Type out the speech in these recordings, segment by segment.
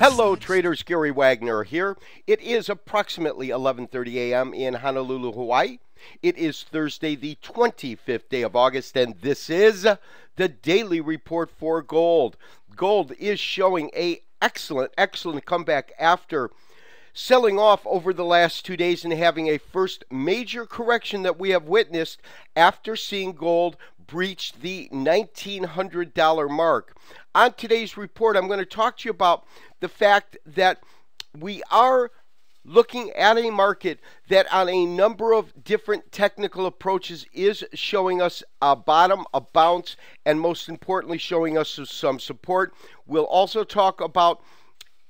Hello traders, Gary Wagner here. It is approximately 11:30 a.m. in Honolulu, Hawaii. It is Thursday, the 25th day of August, and this is the daily report for gold. Gold is showing a excellent comeback after selling off over the last 2 days and having a first major correction that we have witnessed after seeing gold breach the $1,900 mark. On today's report, I'm going to talk to you about the fact that we are looking at a market that on a number of different technical approaches is showing us a bottom, a bounce, and most importantly showing us some support. We'll also talk about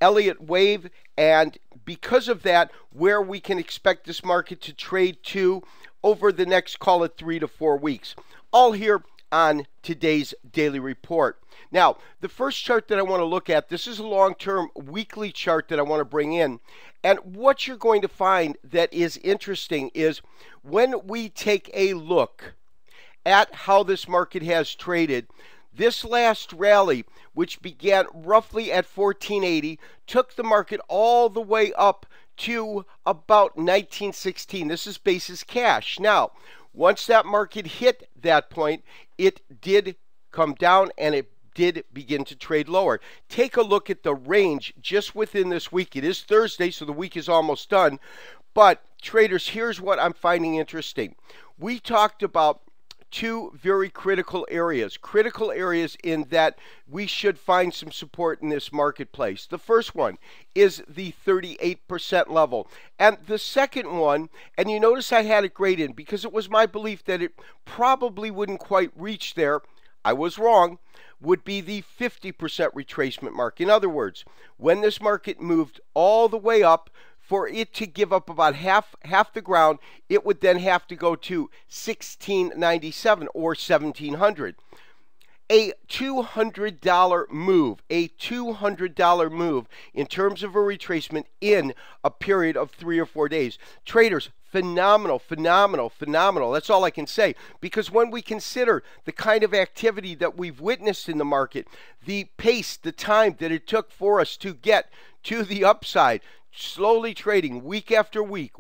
Elliott Wave, and because of that, where we can expect this market to trade to over the next, call it 3 to 4 weeks. All here on today's daily report. Now, the first chart that I want to look at, this is a long-term weekly chart that I want to bring in. And what you're going to find that is interesting is when we take a look at how this market has traded, this last rally, which began roughly at 1480, took the market all the way up to about 1916. This is basis cash. Now, once that market hit that point, it did come down and it did begin to trade lower. Take a look at the range just within this week. It is Thursday, so the week is almost done. But traders, here's what I'm finding interesting. We talked about two very critical areas in that we should find some support in this marketplace. The first one is the 38% level. And the second one, and you notice I had it graded because it was my belief that it probably wouldn't quite reach there. I was wrong. Would be the 50% retracement mark. In other words, when this market moved all the way up, for it to give up about half the ground, it would then have to go to 1697 or 1700. A $200 move, in terms of a retracement in a period of 3 or 4 days. Traders, phenomenal. That's all I can say. Because when we consider the kind of activity that we've witnessed in the market, the pace, the time that it took for us to get to the upside, slowly trading week after week,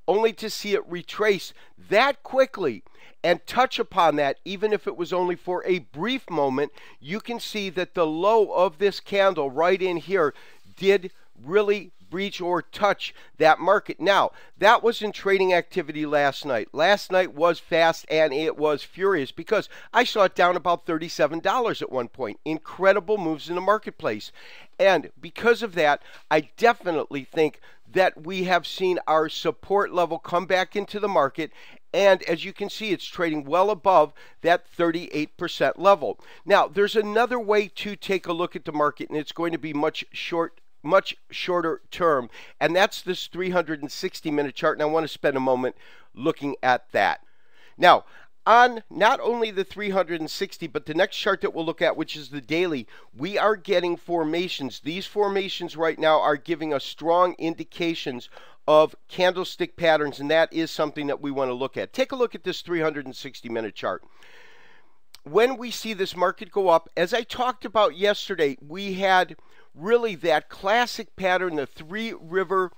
only to see it retrace that quickly and touch upon that, even if it was only for a brief moment, you can see that the low of this candle right in here did really breach or touch that market. Now, that was in trading activity last night. Last night was fast and it was furious because I saw it down about $37 at one point. Incredible moves in the marketplace. And because of that, I definitely think that we have seen our support level come back into the market. And as you can see, it's trading well above that 38% level. Now, there's another way to take a look at the market, and it's going to be much shorter term, and that's this 360-minute chart, and I want to spend a moment looking at that. Now, on not only the 360, but the next chart that we'll look at, which is the daily, we are getting formations. These formations right now are giving us strong indications of candlestick patterns, and that is something that we want to look at. Take a look at this 360-minute chart. When we see this market go up, as I talked about yesterday, we had really that classic pattern, the three-river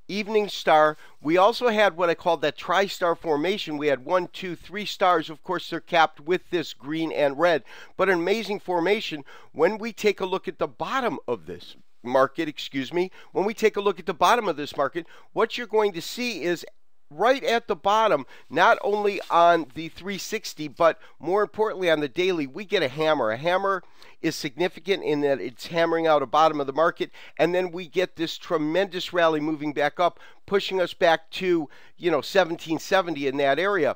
evening star. We also had what I call that tri-star formation. We had 1, 2, 3 stars. Of course, they're capped with this green and red, but an amazing formation. When we take a look at the bottom of this market, when we take a look at the bottom of this market, what you're going to see is right at the bottom, not only on the 360, but more importantly on the daily, we get a hammer. A hammer is significant in that it's hammering out a bottom of the market, and then we get this tremendous rally moving back up, pushing us back to, 1770 in that area.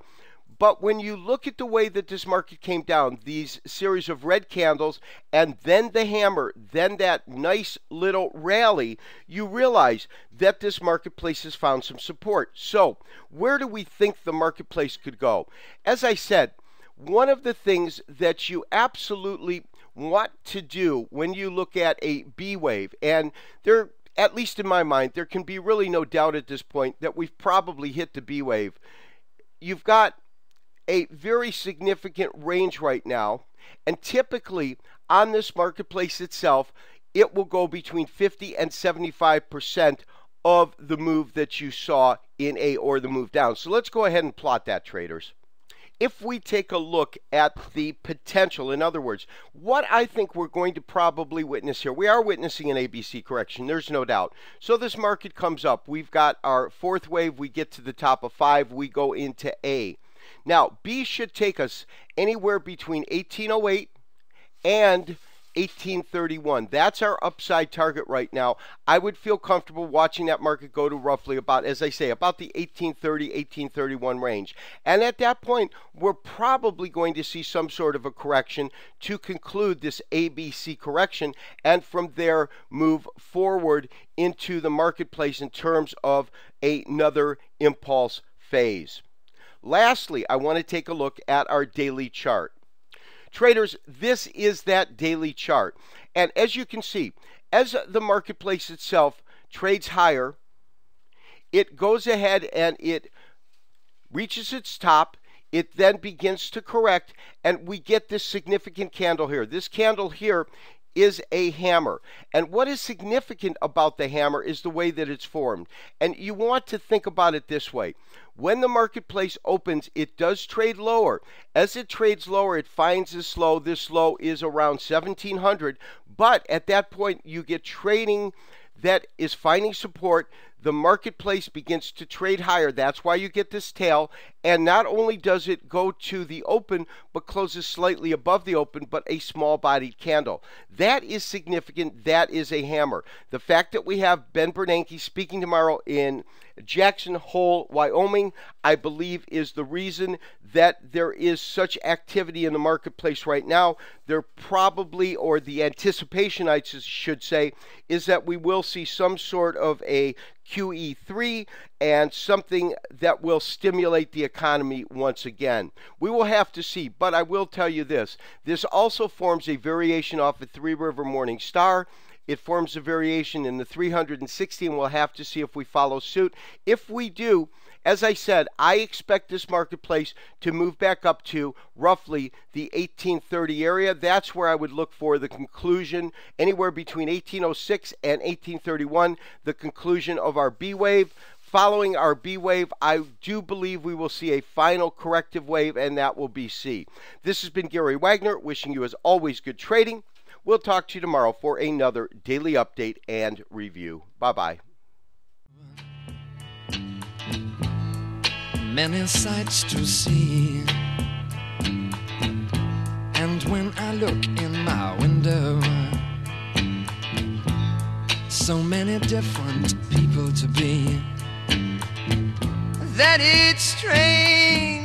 But when you look at the way that this market came down, these series of red candles, and then the hammer, then that nice little rally, you realize that this marketplace has found some support. So where do we think the marketplace could go? As I said, one of the things that you absolutely want to do when you look at a B wave, and there, at least in my mind, there can be really no doubt at this point that we've probably hit the B wave. You've got a very significant range right now, and typically on this marketplace itself, it will go between 50 and 75% of the move that you saw in A or the move down. So let's go ahead and plot that, traders. If we take a look at the potential, in other words, what I think we're going to probably witness here, we are witnessing an ABC correction, there's no doubt. So this market comes up. We've got our fourth wave. We get to the top of 5. We go into A. Now, B should take us anywhere between 1808 and 1831. That's our upside target right now. I would feel comfortable watching that market go to roughly about, as I say, about the 1830, 1831 range. And at that point, we're probably going to see some sort of a correction to conclude this ABC correction, and from there move forward into the marketplace in terms of another impulse phase. Lastly, I want to take a look at our daily chart. Traders, this is that daily chart. And as you can see, as the marketplace itself trades higher, it goes ahead and it reaches its top. It then begins to correct, and we get this significant candle here. This candle here is a hammer. And what is significant about the hammer is the way that it's formed. And you want to think about it this way. When the marketplace opens, it does trade lower. As it trades lower, it finds this low. This low is around 1700. But at that point, you get trading that is finding support. The marketplace begins to trade higher. That's why you get this tail. And not only does it go to the open, but closes slightly above the open, but a small-bodied candle. That is significant. That is a hammer. The fact that we have Ben Bernanke speaking tomorrow in Jackson Hole, Wyoming, I believe is the reason that there is such activity in the marketplace right now. There probably, or the anticipation I should say, is that we will see some sort of a QE3 and something that will stimulate the economy once again. We will have to see, but I will tell you this. This also forms a variation off a Three River Morning Star. It forms a variation in the 360, and we'll have to see if we follow suit. If we do, as I said, I expect this marketplace to move back up to roughly the 1830 area. That's where I would look for the conclusion, anywhere between 1806 and 1831, the conclusion of our B wave. Following our B wave, I do believe we will see a final corrective wave, and that will be C. This has been Gary Wagner, wishing you, as always, good trading. We'll talk to you tomorrow for another daily update and review. Bye-bye. Many sights to see, and when I look in my window, so many different people to be, that it's strange